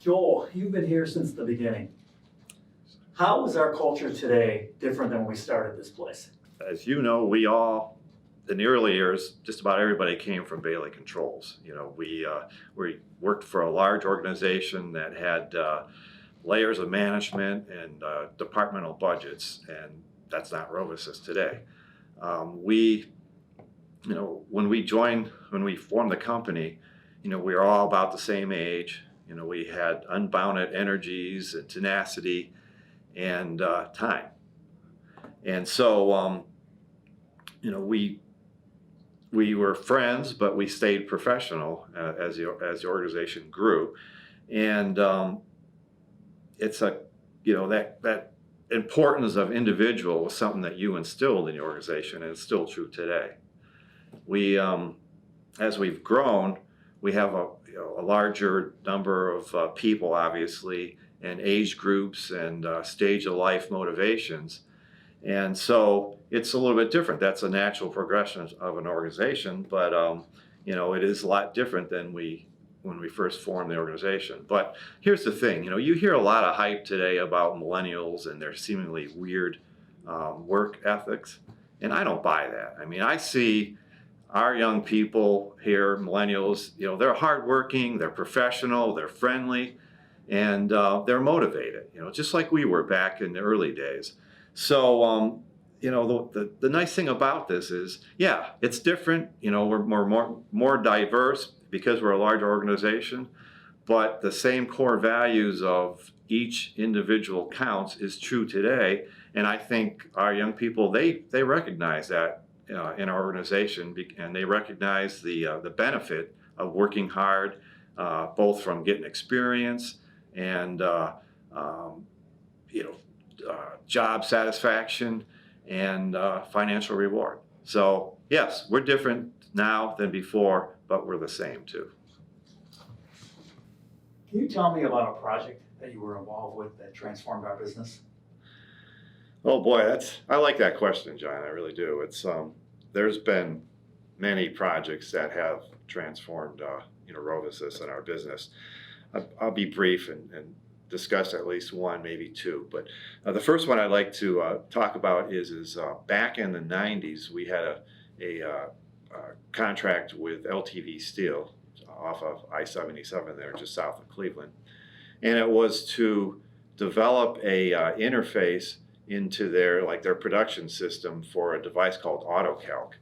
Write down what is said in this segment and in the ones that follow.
Joel, you've been here since the beginning. How is our culture today different than when we started this place? As you know, we all, in the early years, just about everybody came from Bailey Controls. You know, we worked for a large organization that had layers of management and departmental budgets, and that's not RoviSys today. When we formed the company, we were all about the same age. We had unbounded energies and tenacity and time. And so, we were friends, but we stayed professional as the organization grew. And it's that importance of individual was something that you instilled in the organization, and it's still true today. We, as we've grown, we have a larger number of people, obviously, and age groups and stage of life motivations. And so it's a little bit different. That's a natural progression of an organization, but it is a lot different than when we first formed the organization. But here's the thing, you hear a lot of hype today about millennials and their seemingly weird work ethics, and I don't buy that. I mean, I see our young people here, millennials, they're hardworking, they're professional, they're friendly, and they're motivated, just like we were back in the early days. So, the nice thing about this is, yeah, it's different. We're more diverse because we're a large organization, but the same core values of each individual counts is true today. And I think our young people, they recognize that in our organization, and they recognize the benefit of working hard, both from getting experience and job satisfaction and financial reward. So yes, we're different now than before, but we're the same too. Can you tell me about a project that you were involved with that transformed our business? Oh boy, I like that question, John. I really do. It's there's been many projects that have transformed RoviSys and our business. I'll be brief and discuss at least one, maybe two. But the first one I'd like to talk about is back in the 90s, we had a contract with LTV Steel off of I-77 there, just south of Cleveland. And it was to develop a interface into their production system for a device called AutoCalc.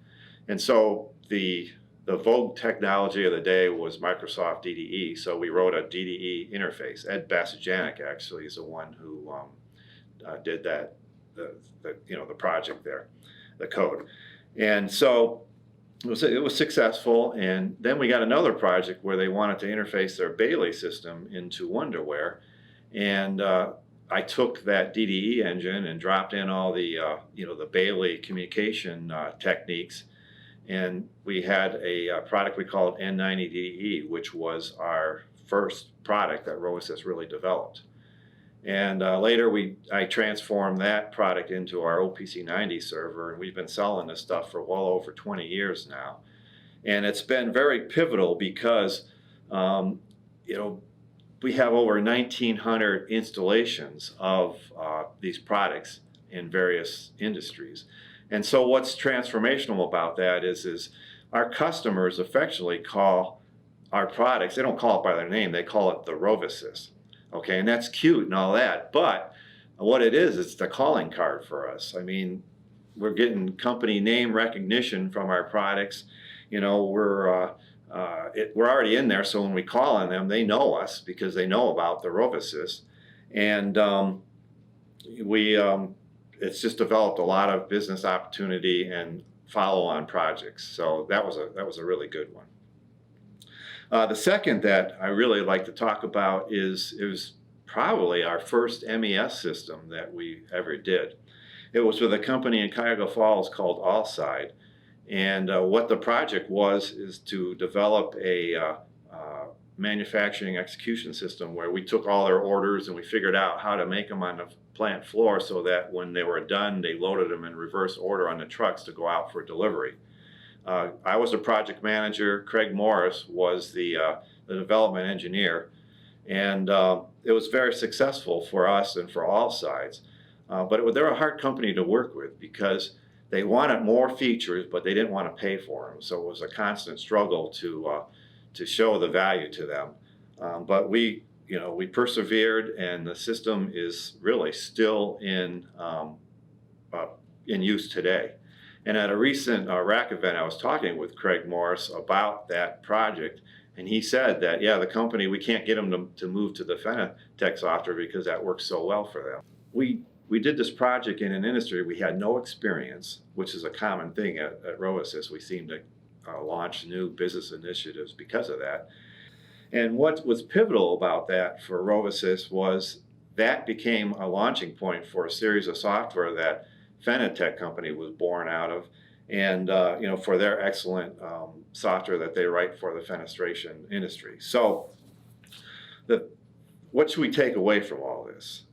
And so the vogue technology of the day was Microsoft DDE, so we wrote a DDE interface. Ed Basajanek actually is the one who did that, the project there, the code. And so it was successful, and then we got another project where they wanted to interface their Bailey system into Wonderware, and I took that DDE engine and dropped in all the the Bailey communication techniques. And we had a product we called N90 DDE, which was our first product that RoviSys really developed. And later I transformed that product into our OPC90 server, and we've been selling this stuff for well over 20 years now. And it's been very pivotal because we have over 1,900 installations of these products in various industries. And so what's transformational about that is our customers affectionately call our products, they don't call it by their name, they call it the RoviSys. Okay, and that's cute and all that, but what it is, it's the calling card for us. I mean, we're getting company name recognition from our products. We're already in there, so when we call on them, they know us because they know about the RoviSys. And it's just developed a lot of business opportunity and follow-on projects. So that was a really good one. The second that I really like to talk about is it was probably our first MES system that we ever did. It was with a company in Cuyahoga Falls called Allside. And what the project was is to develop a manufacturing execution system where we took all their orders and we figured out how to make them on the plant floor so that when they were done, they loaded them in reverse order on the trucks to go out for delivery. I was the project manager. Craig Morris was the development engineer. And it was very successful for us and for all sides. But they're a hard company to work with because they wanted more features, but they didn't want to pay for them. So it was a constant struggle to show the value to them. But we persevered, and the system is really still in use today. And at a recent RAC event, I was talking with Craig Morris about that project, and he said that, yeah, the company, we can't get them to move to the Fenatech software because that works so well for them. We did this project in an industry we had no experience, which is a common thing at RoviSys. We seem to launch new business initiatives because of that. And what was pivotal about that for RoviSys was that became a launching point for a series of software that Fenatech company was born out of, and for their excellent software that they write for the fenestration industry. So what should we take away from all this?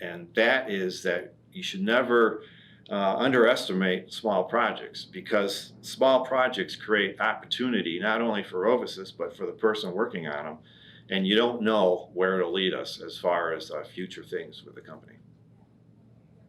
And that is that you should never underestimate small projects, because small projects create opportunity not only for RoviSys but for the person working on them, and you don't know where it'll lead us as far as future things with the company.